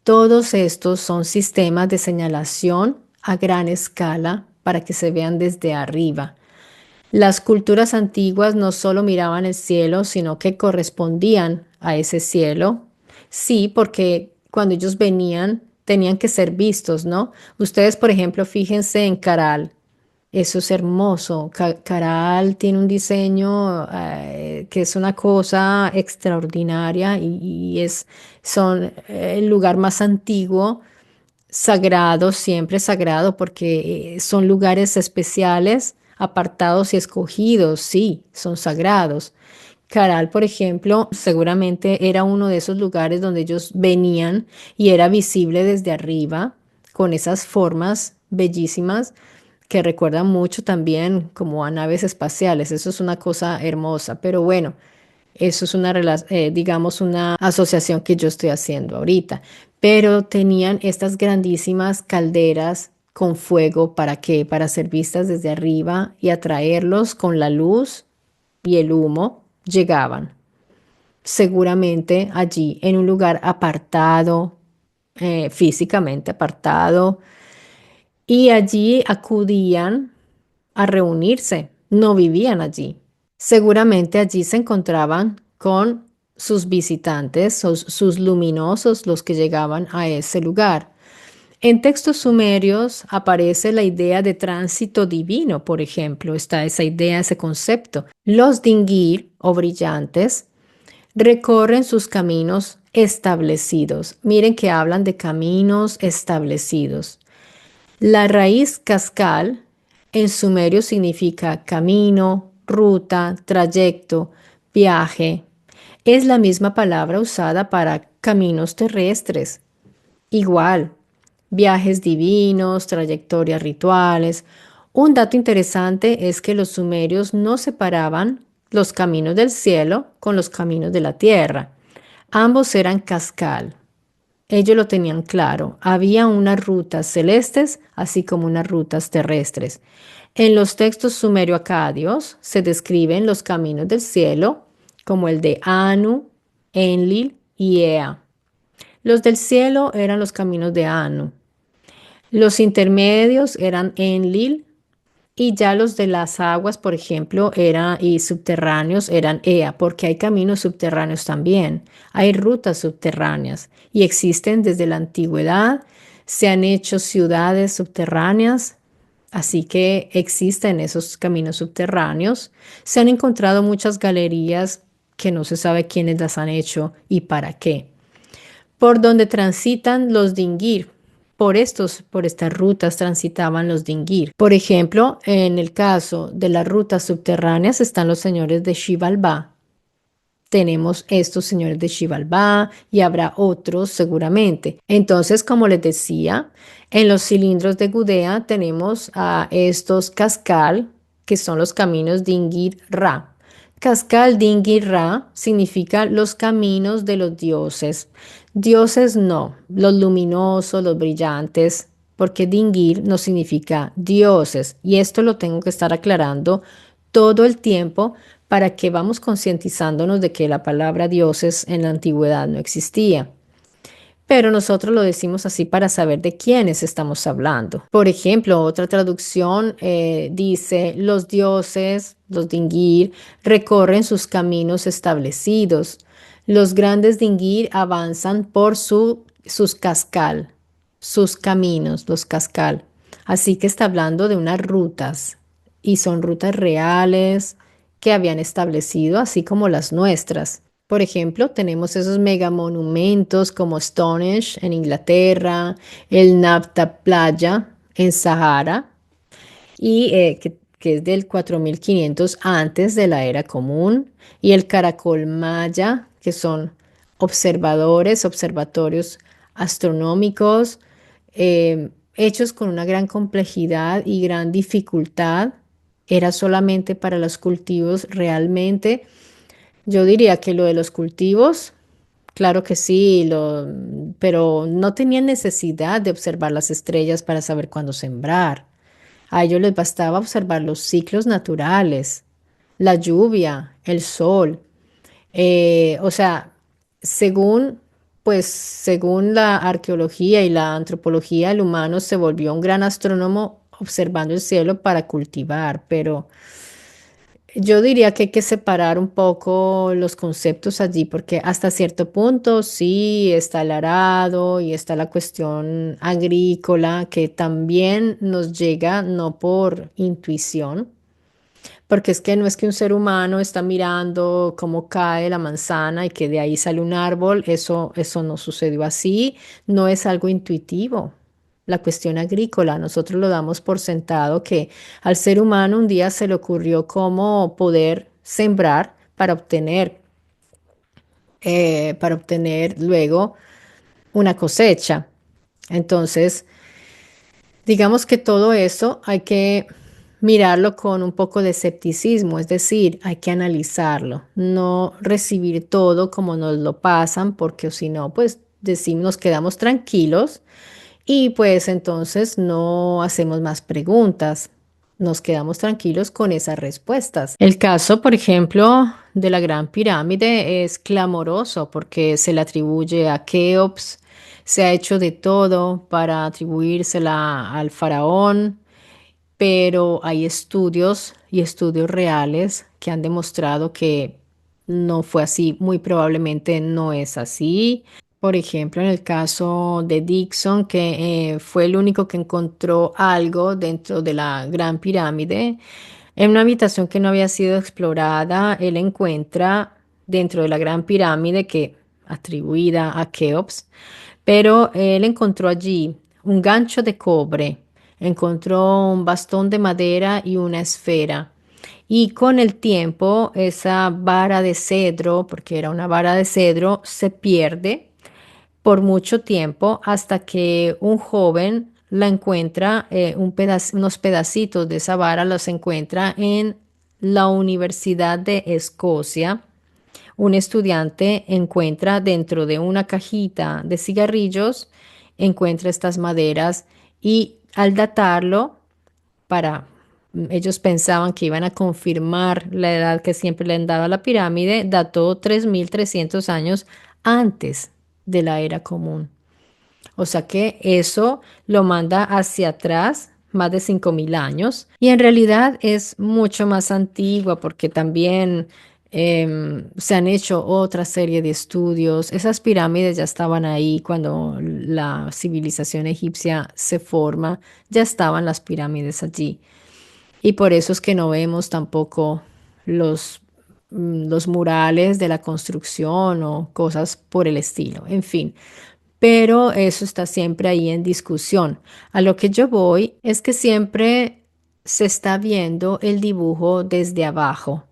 Todos estos son sistemas de señalación a gran escala para que se vean desde arriba. Las culturas antiguas no solo miraban el cielo, sino que correspondían a ese cielo. Sí, porque cuando ellos venían tenían que ser vistos, ¿no? Ustedes, por ejemplo, fíjense en Caral. Eso es hermoso. Caral tiene un diseño que es una cosa extraordinaria y son el lugar más antiguo, sagrado, siempre sagrado, porque son lugares especiales, apartados y escogidos, sí, son sagrados. Caral, por ejemplo, seguramente era uno de esos lugares donde ellos venían y era visible desde arriba, con esas formas bellísimas que recuerdan mucho también como a naves espaciales. Eso es una cosa hermosa, pero bueno, eso es digamos, una asociación que yo estoy haciendo ahorita. Pero tenían estas grandísimas calderas con fuego, ¿para qué? Para ser vistas desde arriba y atraerlos con la luz y el humo. Llegaban seguramente allí en un lugar apartado, físicamente apartado, y allí acudían a reunirse, no vivían allí. Seguramente allí se encontraban con sus visitantes, sus luminosos, los que llegaban a ese lugar. En textos sumerios aparece la idea de tránsito divino, por ejemplo, está esa idea, ese concepto. Los dingir o brillantes recorren sus caminos establecidos. Miren que hablan de caminos establecidos. La raíz cascal en sumerio significa camino, ruta, trayecto, viaje. Es la misma palabra usada para caminos terrestres. Igual, viajes divinos, trayectorias rituales. Un dato interesante es que los sumerios no separaban los caminos del cielo con los caminos de la tierra. Ambos eran cascal. Ellos lo tenían claro. Había unas rutas celestes, así como unas rutas terrestres. En los textos sumerio-acadios se describen los caminos del cielo, como el de Anu, Enlil y Ea. Los del cielo eran los caminos de Anu. Los intermedios eran Enlil y ya los de las aguas, por ejemplo, y subterráneos eran Ea, porque hay caminos subterráneos también. Hay rutas subterráneas y existen desde la antigüedad. Se han hecho ciudades subterráneas, así que existen esos caminos subterráneos. Se han encontrado muchas galerías que no se sabe quiénes las han hecho y para qué. Por donde transitan los dingir. Por estas rutas transitaban los dingir. Por ejemplo, en el caso de las rutas subterráneas están los señores de Xibalbá. Tenemos estos señores de Xibalbá y habrá otros seguramente. Entonces, como les decía, en los cilindros de Gudea tenemos a estos cascal, que son los caminos Dingir Ra. Cascal Dingir Ra significa los caminos de los dioses. Dioses no, los luminosos, los brillantes, porque Dingir no significa dioses. Y esto lo tengo que estar aclarando todo el tiempo para que vamos concientizándonos de que la palabra dioses en la antigüedad no existía. Pero nosotros lo decimos así para saber de quiénes estamos hablando. Por ejemplo, otra traducción dice, los dioses, los dingir, recorren sus caminos establecidos. Los grandes dingir avanzan por sus cascal, sus caminos, los cascal. Así que está hablando de unas rutas y son rutas reales que habían establecido, así como las nuestras. Por ejemplo, tenemos esos megamonumentos como Stonehenge en Inglaterra, el Nabta Playa en Sahara, y que es del 4500 antes de la era común, y el Caracol Maya, que son observatorios astronómicos, hechos con una gran complejidad y gran dificultad. Era solamente para los cultivos realmente. Yo diría que lo de los cultivos, claro que sí, pero no tenían necesidad de observar las estrellas para saber cuándo sembrar. A ellos les bastaba observar los ciclos naturales, la lluvia, el sol. O sea, según, según la arqueología y la antropología, el humano se volvió un gran astrónomo observando el cielo para cultivar, pero yo diría que hay que separar un poco los conceptos allí, porque hasta cierto punto sí está el arado y está la cuestión agrícola que también nos llega no por intuición, porque es que no es que un ser humano está mirando cómo cae la manzana y que de ahí sale un árbol, eso no sucedió así, no es algo intuitivo. La cuestión agrícola, nosotros lo damos por sentado que al ser humano un día se le ocurrió cómo poder sembrar para obtener luego una cosecha. Entonces, digamos que todo eso hay que mirarlo con un poco de escepticismo, es decir, hay que analizarlo, no recibir todo como nos lo pasan, porque si no, pues decimos, nos quedamos tranquilos y pues entonces no hacemos más preguntas, nos quedamos tranquilos con esas respuestas. El caso, por ejemplo, de la Gran Pirámide es clamoroso porque se le atribuye a Keops, se ha hecho de todo para atribuírsela al faraón, pero hay estudios y estudios reales que han demostrado que no fue así, muy probablemente no es así. Por ejemplo, en el caso de Dixon, que fue el único que encontró algo dentro de la Gran Pirámide, en una habitación que no había sido explorada, él encuentra dentro de la Gran Pirámide, que atribuida a Keops, pero él encontró allí un gancho de cobre, encontró un bastón de madera y una esfera. Y con el tiempo, esa vara de cedro, porque era una vara de cedro, se pierde por mucho tiempo hasta que un joven la encuentra, unos pedacitos de esa vara los encuentra en la Universidad de Escocia. Un estudiante encuentra dentro de una cajita de cigarrillos, encuentra estas maderas y al datarlo, para ellos pensaban que iban a confirmar la edad que siempre le han dado a la pirámide, dató 3300 años antes de la era común. O sea que eso lo manda hacia atrás más de 5000 años y en realidad es mucho más antigua porque también se han hecho otra serie de estudios. Esas pirámides ya estaban ahí cuando la civilización egipcia se forma, ya estaban las pirámides allí. Y por eso es que no vemos tampoco los, los murales de la construcción o cosas por el estilo. En fin, pero eso está siempre ahí en discusión. A lo que yo voy es que siempre se está viendo el dibujo desde abajo.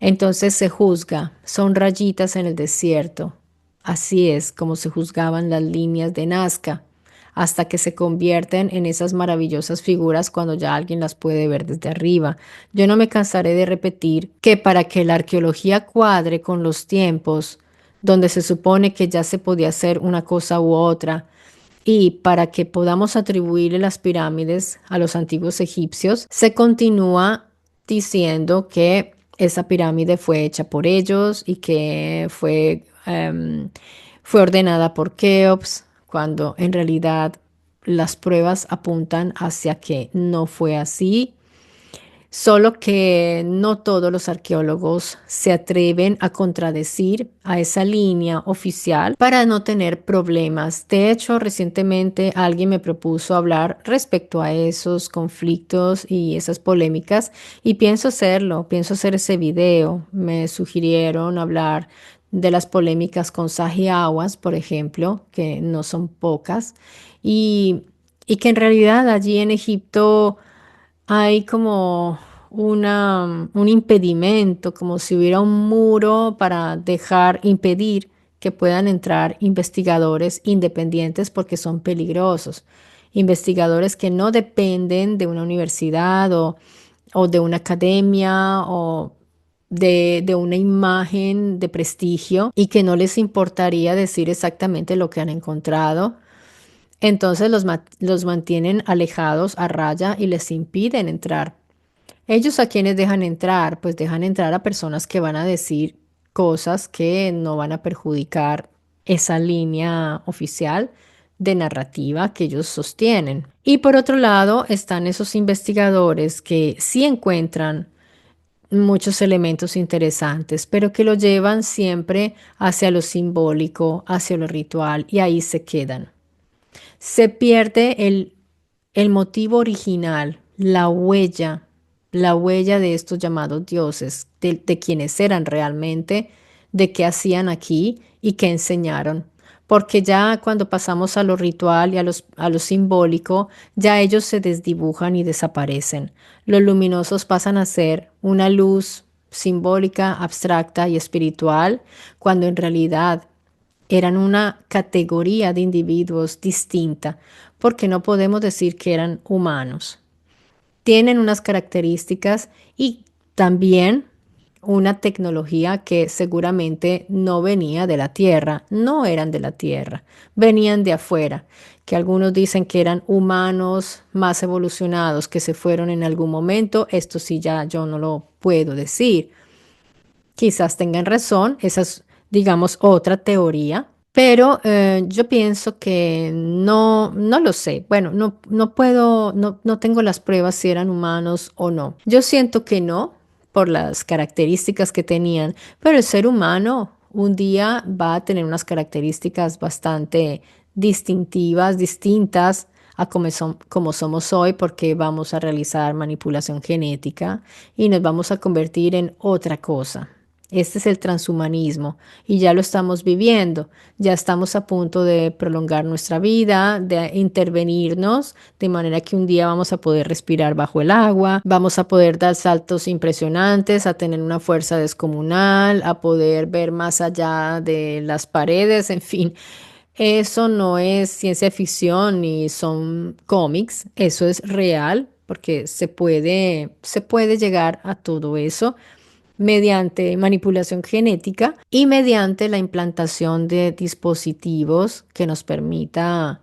Entonces se juzga, son rayitas en el desierto. Así es como se juzgaban las líneas de Nazca, hasta que se convierten en esas maravillosas figuras cuando ya alguien las puede ver desde arriba. Yo no me cansaré de repetir que para que la arqueología cuadre con los tiempos, donde se supone que ya se podía hacer una cosa u otra, y para que podamos atribuirle las pirámides a los antiguos egipcios, se continúa diciendo que esa pirámide fue hecha por ellos y que fue ordenada por Keops, cuando en realidad las pruebas apuntan hacia que no fue así. Solo que no todos los arqueólogos se atreven a contradecir a esa línea oficial para no tener problemas. De hecho, recientemente alguien me propuso hablar respecto a esos conflictos y esas polémicas y pienso hacerlo, pienso hacer ese video. Me sugirieron hablar de las polémicas con Sahiawas, por ejemplo, que no son pocas, y, y que en realidad allí en Egipto hay como un impedimento, como si hubiera un muro para impedir que puedan entrar investigadores independientes porque son peligrosos. Investigadores que no dependen de una universidad o de una academia o de una imagen de prestigio y que no les importaría decir exactamente lo que han encontrado. Entonces los mantienen alejados a raya y les impiden entrar. ¿Ellos a quienes dejan entrar? Pues dejan entrar a personas que van a decir cosas que no van a perjudicar esa línea oficial de narrativa que ellos sostienen. Y por otro lado están esos investigadores que sí encuentran muchos elementos interesantes, pero que lo llevan siempre hacia lo simbólico, hacia lo ritual, y ahí se quedan. Se pierde el motivo original, la huella de estos llamados dioses, de quienes eran realmente, de qué hacían aquí y qué enseñaron. Porque ya cuando pasamos a lo ritual y a lo simbólico, ya ellos se desdibujan y desaparecen. Los luminosos pasan a ser una luz simbólica, abstracta y espiritual, cuando en realidad eran una categoría de individuos distinta, porque no podemos decir que eran humanos. Tienen unas características y también una tecnología que seguramente no venía de la Tierra, no eran de la Tierra, venían de afuera, que algunos dicen que eran humanos más evolucionados que se fueron en algún momento, esto sí ya yo no lo puedo decir. Quizás tengan razón, esa es, digamos, otra teoría, pero yo pienso que no lo sé. Bueno, no puedo, no tengo las pruebas si eran humanos o no. Yo siento que no, por las características que tenían, pero el ser humano un día va a tener unas características bastante distintivas, distintas a como somos hoy, porque vamos a realizar manipulación genética y nos vamos a convertir en otra cosa. Este es el transhumanismo y ya lo estamos viviendo. Ya estamos a punto de prolongar nuestra vida, de intervenirnos, de manera que un día vamos a poder respirar bajo el agua, vamos a poder dar saltos impresionantes, a tener una fuerza descomunal, a poder ver más allá de las paredes, en fin. Eso no es ciencia ficción ni son cómics, eso es real porque se puede llegar a todo eso mediante manipulación genética y mediante la implantación de dispositivos que nos permita,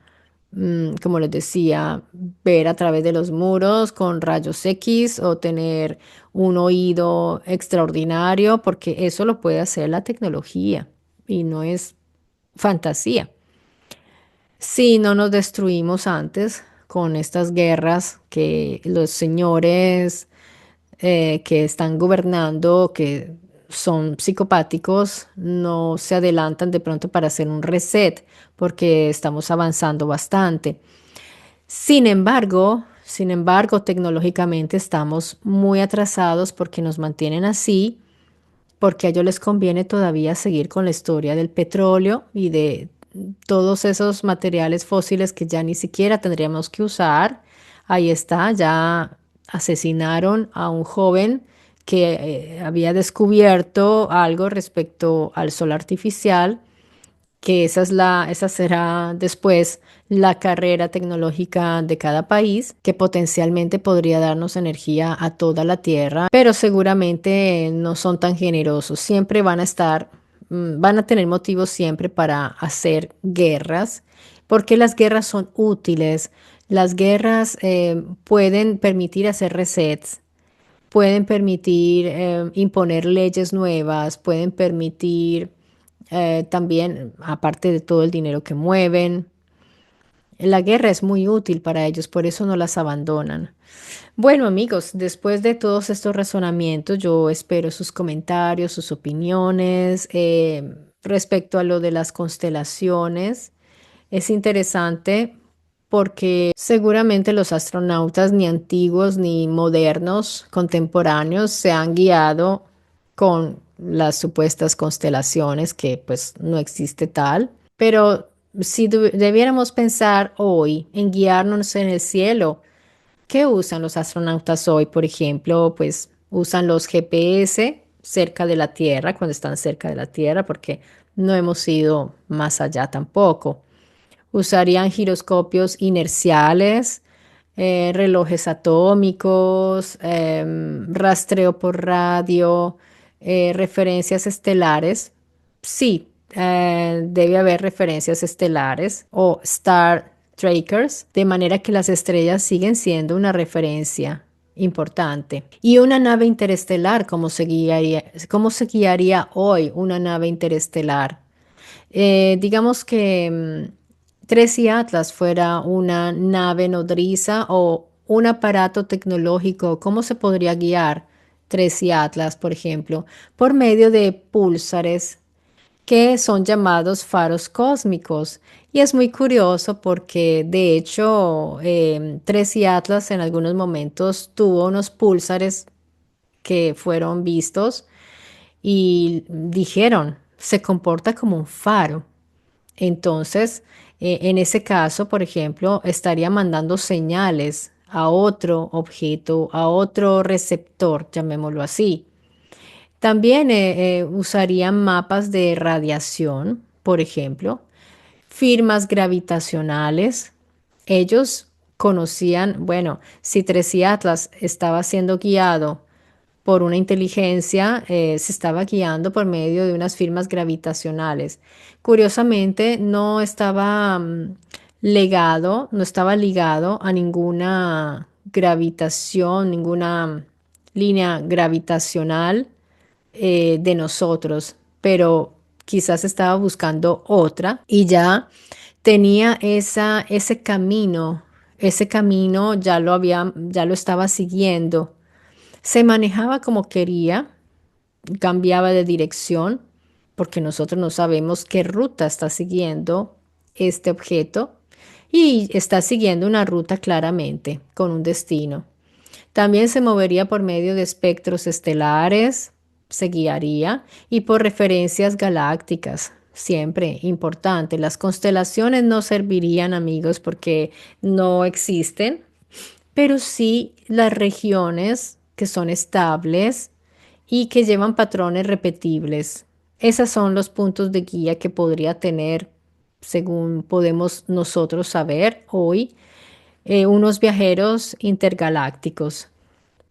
como les decía, ver a través de los muros con rayos X o tener un oído extraordinario, porque eso lo puede hacer la tecnología y no es fantasía. Si no nos destruimos antes con estas guerras que los señores que están gobernando, que son psicopáticos, no se adelantan de pronto para hacer un reset, porque estamos avanzando bastante. Sin embargo, tecnológicamente estamos muy atrasados porque nos mantienen así, porque a ellos les conviene todavía seguir con la historia del petróleo y de todos esos materiales fósiles que ya ni siquiera tendríamos que usar. Ahí está, ya asesinaron a un joven que había descubierto algo respecto al sol artificial, que esa será después la carrera tecnológica de cada país, que potencialmente podría darnos energía a toda la Tierra, pero seguramente no son tan generosos. Siempre van a estar, van a tener motivos siempre para hacer guerras, porque las guerras son útiles. Las guerras pueden permitir hacer resets, pueden permitir imponer leyes nuevas, pueden permitir también, aparte de todo el dinero que mueven, la guerra es muy útil para ellos, por eso no las abandonan. Bueno, amigos, después de todos estos razonamientos, yo espero sus comentarios, sus opiniones respecto a lo de las constelaciones. Es interesante porque seguramente los astronautas ni antiguos ni modernos, contemporáneos, se han guiado con las supuestas constelaciones, que pues no existe tal. Pero si debiéramos pensar hoy en guiarnos en el cielo, ¿qué usan los astronautas hoy? Por ejemplo, pues usan los GPS cerca de la Tierra, cuando están cerca de la Tierra, porque no hemos ido más allá tampoco. Usarían giroscopios inerciales, relojes atómicos, rastreo por radio, referencias estelares. Sí, debe haber referencias estelares o star trackers, de manera que las estrellas siguen siendo una referencia importante. Y una nave interestelar, cómo se guiaría hoy una nave interestelar? Digamos que Tracy Atlas fuera una nave nodriza o un aparato tecnológico, ¿cómo se podría guiar Tracy Atlas, por ejemplo? Por medio de púlsares que son llamados faros cósmicos. Y es muy curioso porque, de hecho, Tracy Atlas en algunos momentos tuvo unos púlsares que fueron vistos y dijeron, se comporta como un faro. Entonces, en ese caso, por ejemplo, estaría mandando señales a otro objeto, a otro receptor, llamémoslo así. También usarían mapas de radiación, por ejemplo, firmas gravitacionales. Ellos conocían, bueno, si Tracy Atlas estaba siendo guiado por una inteligencia, se estaba guiando por medio de unas firmas gravitacionales. Curiosamente, no estaba no estaba ligado a ninguna gravitación, ninguna línea gravitacional de nosotros, pero quizás estaba buscando otra y ya tenía ese camino ya lo estaba siguiendo. Se manejaba como quería, cambiaba de dirección, porque nosotros no sabemos qué ruta está siguiendo este objeto y está siguiendo una ruta claramente, con un destino. También se movería por medio de espectros estelares, se guiaría, y por referencias galácticas. Siempre importante. Las constelaciones no servirían, amigos, porque no existen, pero sí las regiones que son estables y que llevan patrones repetibles. Esos son los puntos de guía que podría tener, según podemos nosotros saber hoy, unos viajeros intergalácticos.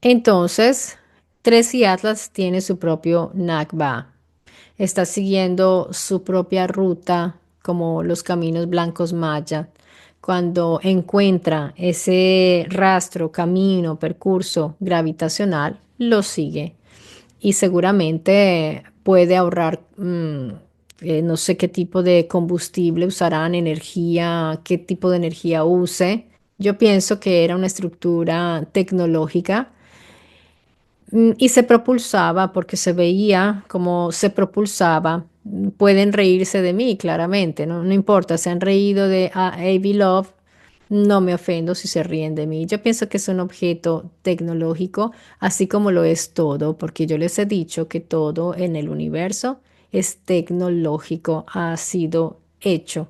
Entonces, Tracy Atlas tiene su propio NACBA. Está siguiendo su propia ruta, como los caminos blancos maya. Cuando encuentra ese rastro, camino, percurso gravitacional, lo sigue y seguramente puede ahorrar, no sé qué tipo de combustible usarán, energía, qué tipo de energía use. Yo pienso que era una estructura tecnológica. Y se propulsaba porque se veía como se propulsaba. Pueden reírse de mí, claramente, ¿no? No importa, se han reído de A.B. Love, no me ofendo si se ríen de mí. Yo pienso que es un objeto tecnológico, así como lo es todo, porque yo les he dicho que todo en el universo es tecnológico, ha sido hecho.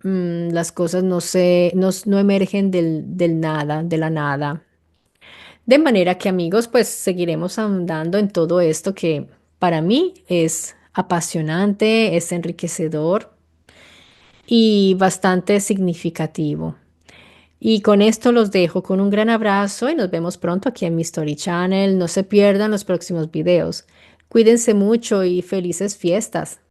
Las cosas no emergen del nada, de la nada. De manera que, amigos, pues seguiremos andando en todo esto que para mí es apasionante, es enriquecedor y bastante significativo. Y con esto los dejo con un gran abrazo y nos vemos pronto aquí en mi Story Channel. No se pierdan los próximos videos. Cuídense mucho y felices fiestas.